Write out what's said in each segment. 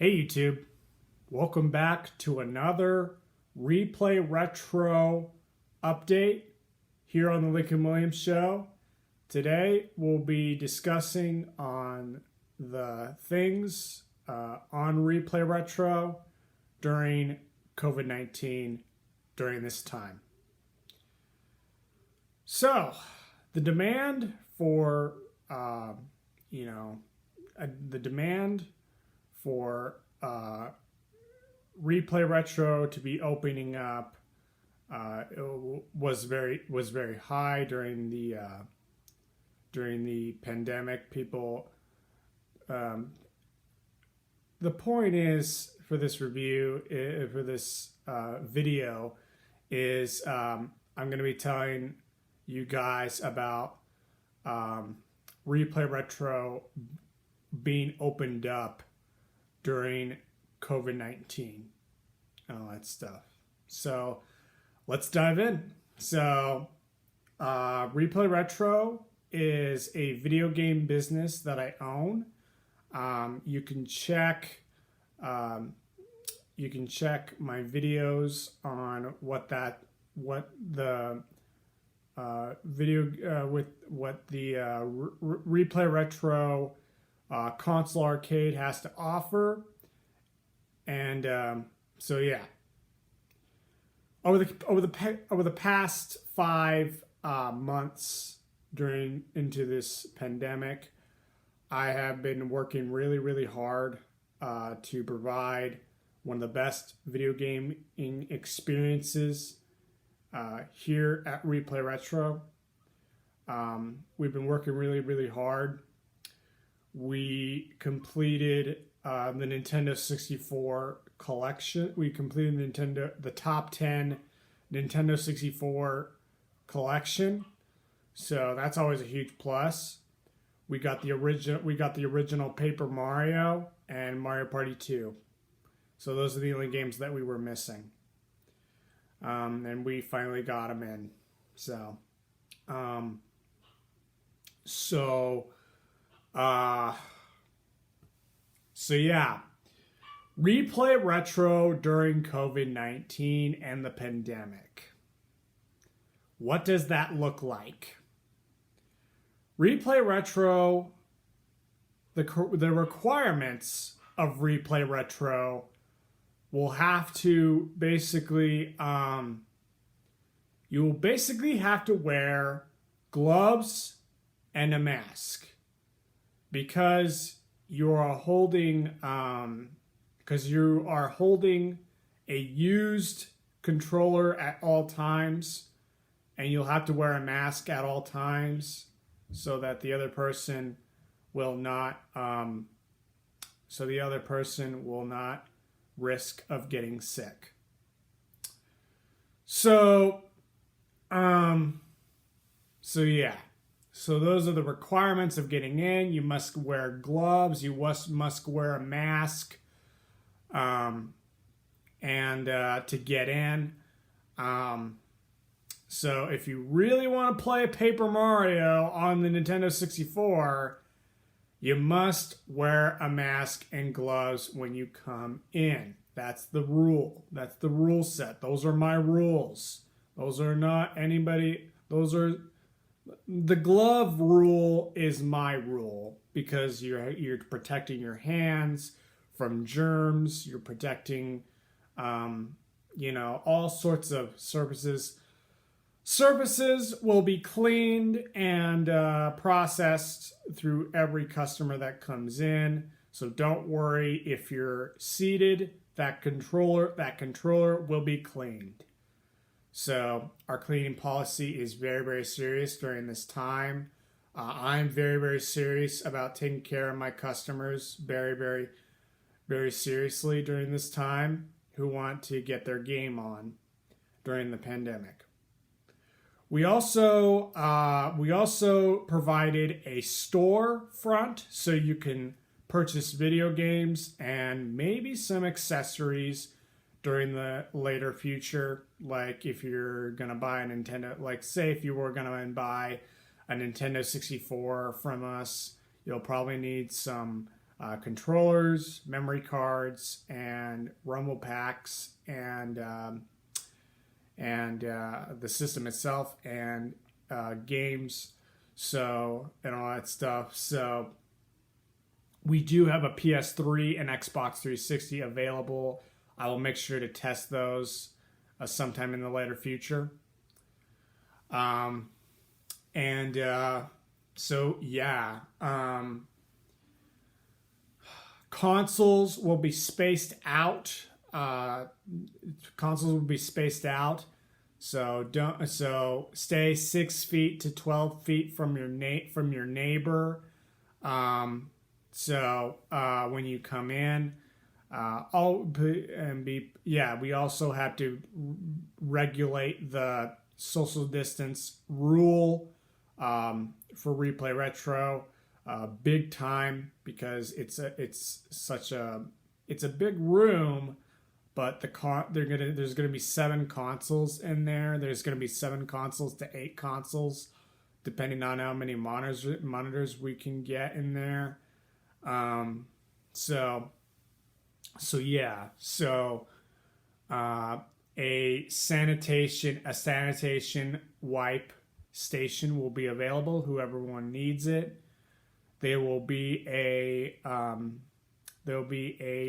Hey YouTube, welcome back to another Replay Retro update here on the Lincoln Williams Show. Today we'll be discussing on the things on Replay Retro during COVID-19 during this time. So, the demand for, Replay Retro to be opening up was very high during the pandemic. People, the point is for this review, for this video, is I'm going to be telling you guys about Replay Retro being opened up during COVID-19 and all that stuff. So let's dive in. So Replay Retro is a video game business that I own. You can check my videos on what the Replay Retro console arcade has to offer. And so yeah, over the past 5 months into this pandemic, I have been working really hard to provide one of the best video gaming experiences here at Replay Retro. We've been working really hard. We completed the Nintendo 64 collection. We completed the top 10 Nintendo 64 collection. So that's always a huge plus. We got the original Paper Mario and Mario Party 2. So those are the only games that we were missing. And we finally got them in. So yeah, Replay Retro during COVID-19 and the pandemic. What does that look like? Replay Retro, the requirements of Replay Retro will have to basically, you will basically have to wear gloves and a mask because you are holding a used controller at all times, and you'll have to wear a mask at all times so that the other person will not risk of getting sick. So yeah. So those are the requirements of getting in. You must wear gloves. You must wear a mask, and to get in. So if you really want to play Paper Mario on the Nintendo 64, you must wear a mask and gloves when you come in. That's the rule. That's the rule set. Those are my rules. Those are not anybody. The glove rule is my rule because you're protecting your hands from germs. You're protecting, all sorts of surfaces. Surfaces will be cleaned and processed through every customer that comes in. So don't worry if you're seated. That controller will be cleaned. So our cleaning policy is very serious during this time. I'm very serious about taking care of my customers very seriously during this time who want to get their game on during the pandemic. We also provided a storefront so you can purchase video games and maybe some accessories during the later future. Like if you're going to buy a Nintendo, like say if you were going to buy a Nintendo 64 from us, you'll probably need some controllers, memory cards, and rumble packs, and the system itself, and games, so, and all that stuff. So we do have a PS3 and Xbox 360 available. I will make sure to test those sometime in the later future. So yeah, consoles will be spaced out. Consoles will be spaced out. So stay 6 feet to 12 feet from your neighbor. When you come in, we also have to regulate the social distance rule for Replay Retro big time, because it's a big room, but there's gonna be 7 consoles in there. There's gonna be 7 consoles to 8 consoles, depending on how many monitors we can get in there. A sanitation wipe station will be available. Whoever one needs it. There will be a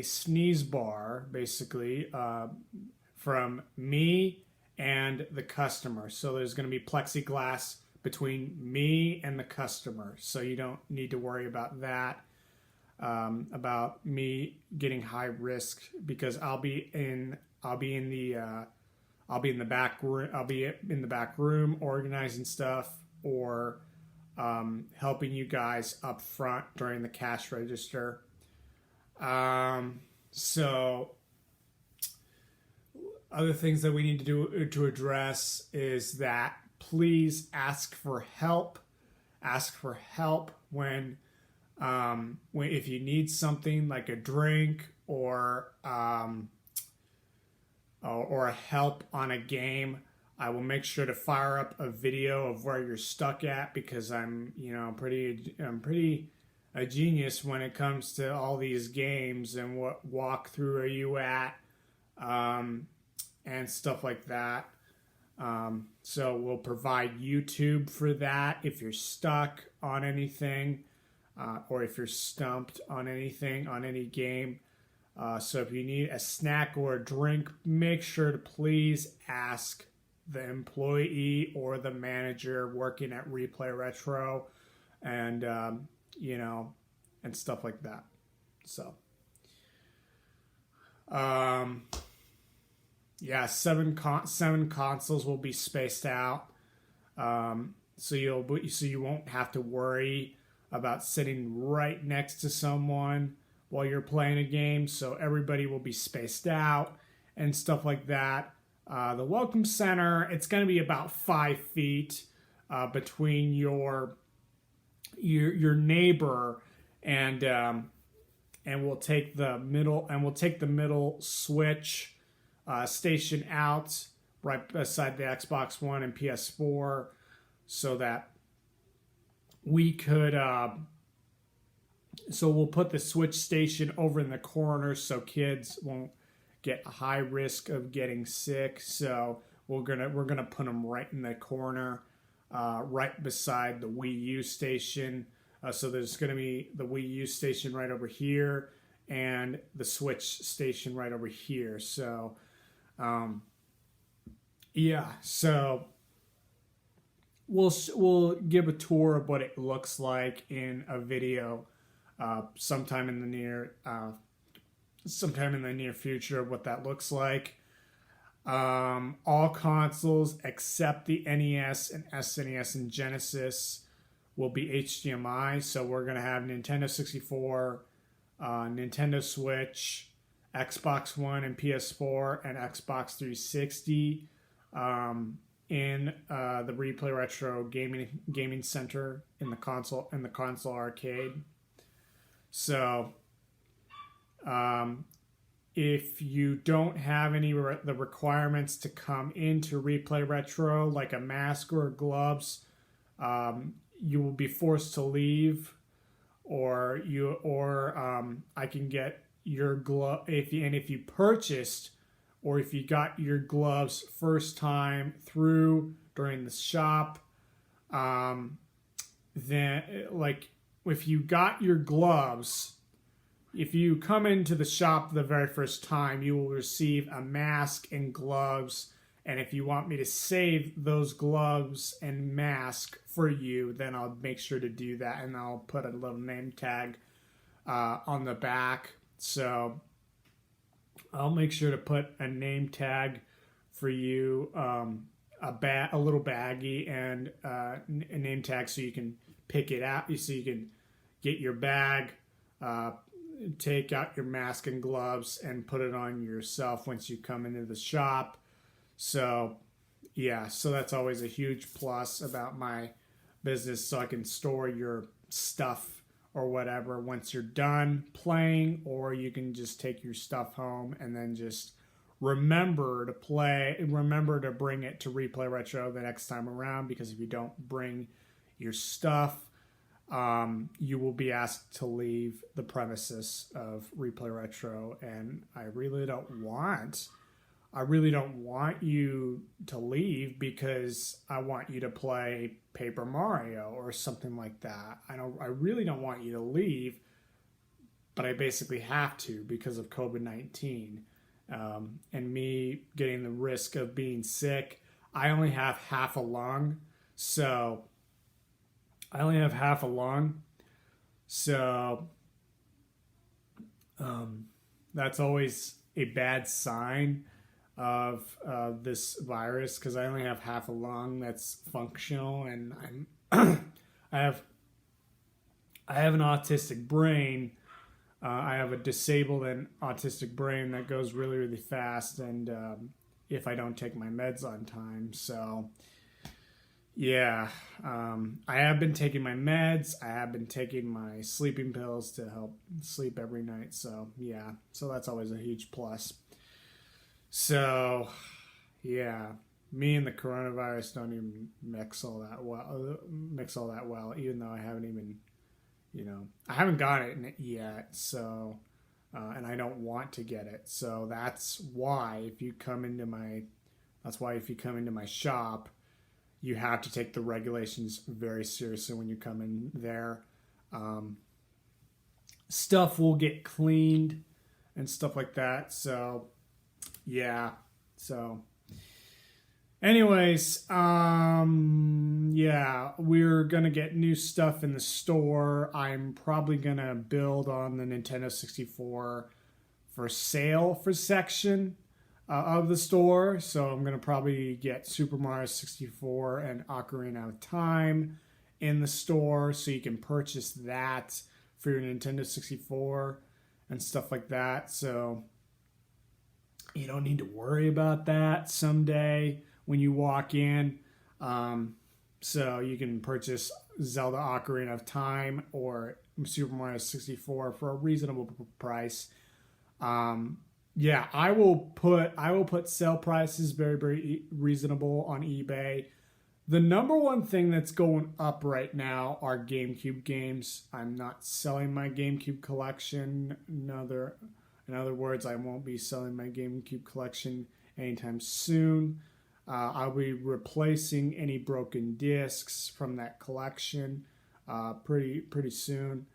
sneeze bar, basically, from me and the customer. So there's going to be plexiglass between me and the customer, so you don't need to worry about that. About me getting high risk, because I'll be in the back room organizing stuff, or helping you guys up front during the cash register. So other things that we need to do to address is that please ask for help. Ask for help when if you need something like a drink or a help on a game. I will make sure to fire up a video of where you're stuck at, because I'm pretty a genius when it comes to all these games and what walkthrough are you at, and stuff like that. So we'll provide YouTube for that if you're stuck on anything, or if you're stumped on anything, on any game. So if you need a snack or a drink, make sure to please ask the employee or the manager working at Replay Retro, and and stuff like that. So, 7 consoles will be spaced out, so you won't have to worry about sitting right next to someone while you're playing a game. So everybody will be spaced out and stuff like that. The welcome center, it's going to be about 5 feet between your neighbor and we'll take the middle switch station out right beside the Xbox One and PS4, so that we could so we'll put the switch station over in the corner so kids won't get a high risk of getting sick. So we're gonna put them right in the corner, right beside the Wii U station. So there's gonna be the Wii U station right over here and the Switch station right over here. So, so we'll give a tour of what it looks like in a video sometime in the near future of what that looks like. All consoles except the NES and SNES and Genesis will be HDMI. So we're going to have Nintendo 64, Nintendo Switch, Xbox One and PS4, and Xbox 360 in the Replay Retro gaming center in the console arcade. So if you don't have the requirements to come into Replay Retro, like a mask or gloves, you will be forced to leave, I can get your glove if you purchased, or if you got your gloves first time through during the shop, then like if you got your gloves, if you come into the shop the very first time, you will receive a mask and gloves. And if you want me to save those gloves and mask for you, then I'll make sure to do that, and I'll put a little name tag on the back. So I'll make sure to put a name tag for you, a little baggie, and a name tag so you can pick it out. So you can get your bag, take out your mask and gloves, and put it on yourself once you come into the shop. So, yeah, so that's always a huge plus about my business, so I can store your stuff or whatever once you're done playing, or you can just take your stuff home and then just remember to bring it to Replay Retro the next time around, because if you don't bring your stuff, you will be asked to leave the premises of Replay Retro, and I really don't want you to leave, because I want you to play Paper Mario or something like that. I really don't want you to leave, but I basically have to because of COVID-19, and me getting the risk of being sick. I only have half a lung, so that's always a bad sign of this virus, because I only have half a lung that's functional, and I have an autistic brain. I have a disabled and autistic brain that goes really, really fast, and if I don't take my meds on time. So yeah, I have been taking my meds. I have been taking my sleeping pills to help sleep every night. So yeah, so that's always a huge plus. So, yeah, me and the coronavirus don't even mix all that well, even though I haven't even, I haven't got it yet, so, and I don't want to get it. So that's why if you come into my shop, you have to take the regulations very seriously when you come in there. Stuff will get cleaned and stuff like that, so yeah. So anyways, yeah, we're gonna get new stuff in the store. I'm probably gonna build on the Nintendo 64 for sale for section of the store. So I'm gonna probably get Super Mario 64 and Ocarina of Time in the store, so you can purchase that for your Nintendo 64 and stuff like that. So you don't need to worry about that someday when you walk in. So you can purchase Zelda Ocarina of Time or Super Mario 64 for a reasonable price. Yeah, I will put sale prices very, very reasonable on eBay. The number one thing that's going up right now are GameCube games. I'm not selling my GameCube collection. In other words, I won't be selling my GameCube collection anytime soon. I'll be replacing any broken discs from that collection pretty soon.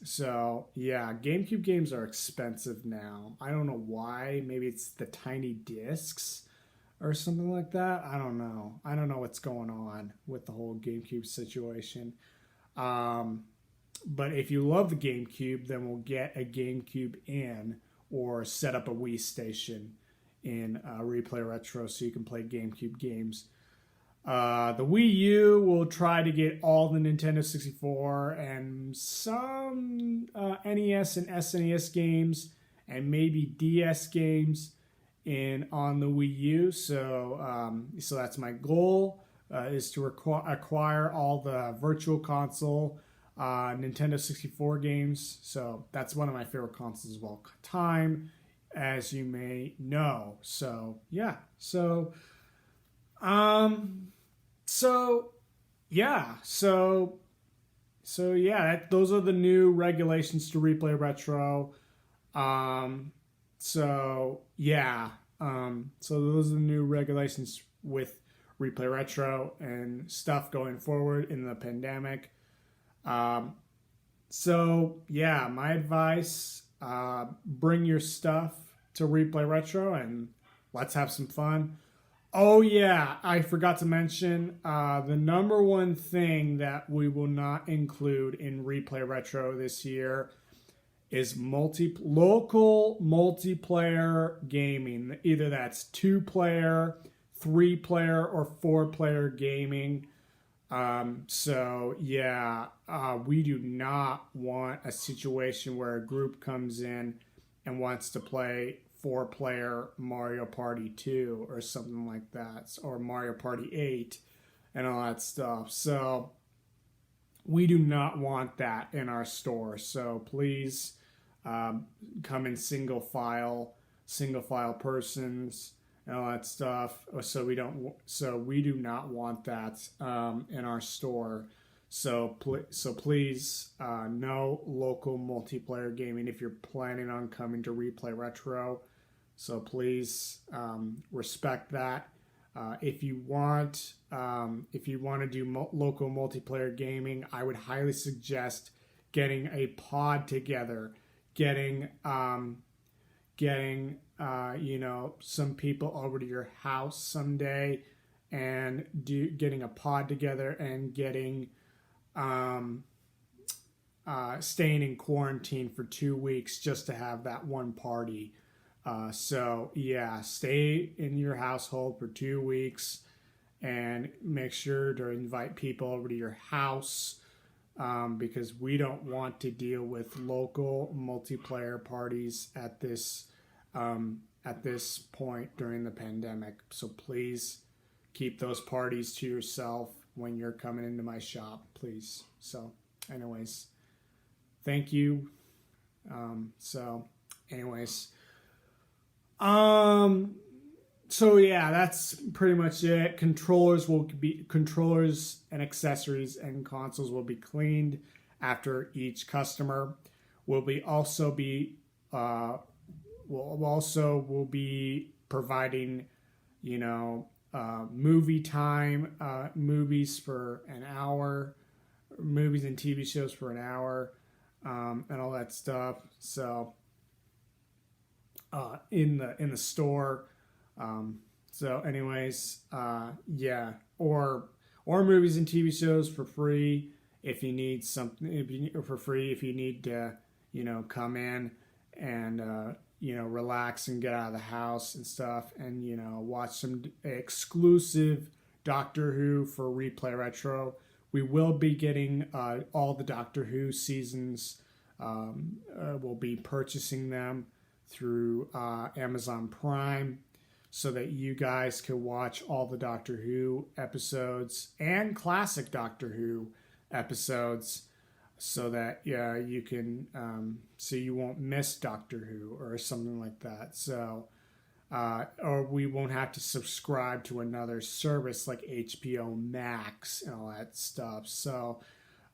So yeah, GameCube games are expensive now. I don't know why. Maybe it's the tiny discs or something like that. I don't know. I don't know what's going on with the whole GameCube situation. But if you love the GameCube, then we'll get a GameCube in, or set up a Wii station in Replay Retro so you can play GameCube games. The Wii U will try to get all the Nintendo 64 and some NES and SNES games, and maybe DS games on the Wii U. So that's my goal, is to acquire all the Virtual Console Nintendo 64 games. So that's one of my favorite consoles of all time, as you may know. So yeah, so those are the new regulations to Replay Retro. So those are the new regulations with Replay Retro and stuff going forward in the pandemic. My advice, bring your stuff to Replay Retro and let's have some fun. Oh yeah, I forgot to mention the number one thing that we will not include in Replay Retro this year is local multiplayer gaming. Either that's 2-player, 3-player, or 4-player gaming. We do not want a situation where a group comes in and wants to play 4-player Mario Party 2 or something like that, or Mario Party 8 and all that stuff. So we do not want that in our store. So please come in single file persons and all that stuff. So we do not want that in our store. So please, no local multiplayer gaming if you're planning on coming to Replay Retro. So please respect that. If you want to do local multiplayer gaming, I would highly suggest getting a pod together, getting some people over to your house someday, and getting a pod together and getting staying in quarantine for 2 weeks just to have that one party. Stay in your household for 2 weeks and make sure to invite people over to your house, because we don't want to deal with local multiplayer parties at this point during the pandemic. So please keep those parties to yourself when you're coming into my shop, please. So anyways, thank you. That's pretty much it. Controllers and accessories and consoles will be cleaned after each customer. We'll be providing, movie time, movies for an hour, movies and TV shows for an hour, and all that stuff. So in the store. Or movies and TV shows for free if you need something. If you need to, come in and relax and get out of the house and stuff, and watch some exclusive Doctor Who for Replay Retro. We will be getting all the Doctor Who seasons. We'll be purchasing them through Amazon Prime, so that you guys can watch all the Doctor Who episodes and classic Doctor Who episodes, so that you can so you won't miss Doctor Who or something like that. So or we won't have to subscribe to another service like HBO Max and all that stuff. So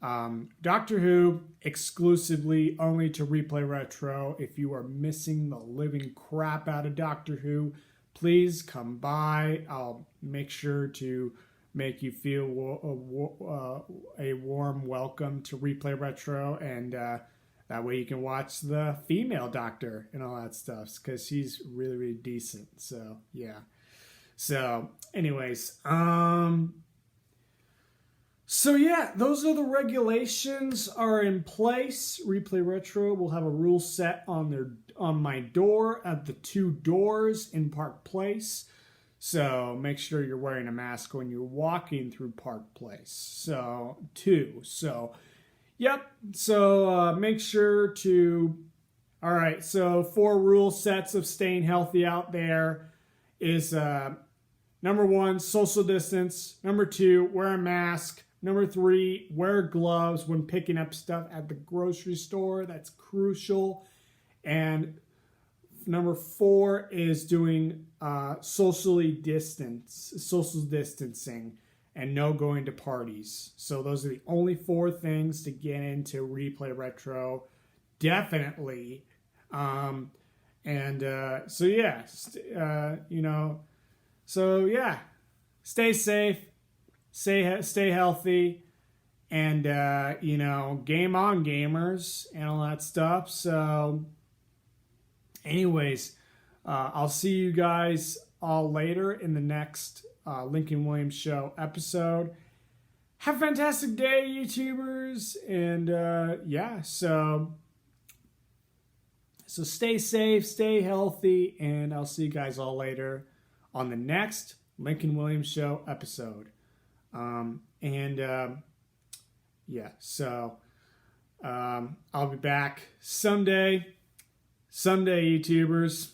Doctor Who exclusively only to Replay Retro. If you are missing the living crap out of Doctor Who, please come by. I'll make sure to make you feel a warm welcome to Replay Retro, and that way you can watch the female Doctor and all that stuff, because she's really, really decent. So yeah. So anyways, those are the regulations are in place. Replay Retro will have a rule set on my door at the 2 doors in Park Place. So make sure you're wearing a mask when you're walking through Park Place. So make sure to. All right. So 4 rule sets of staying healthy out there is number 1, social distance. Number 2, wear a mask. Number 3, wear gloves when picking up stuff at the grocery store. That's crucial. And number 4 is doing social distancing. and no going to parties. So those are the only 4 things to get into Replay Retro. Definitely. So yeah, so yeah, stay safe, stay healthy, and game on, gamers, and all that stuff. So anyways, I'll see you guys all later in the next Lincoln Williams Show episode. Have a fantastic day, YouTubers, and so stay safe, stay healthy, and I'll see you guys all later on the next Lincoln Williams Show episode. I'll be back someday, YouTubers.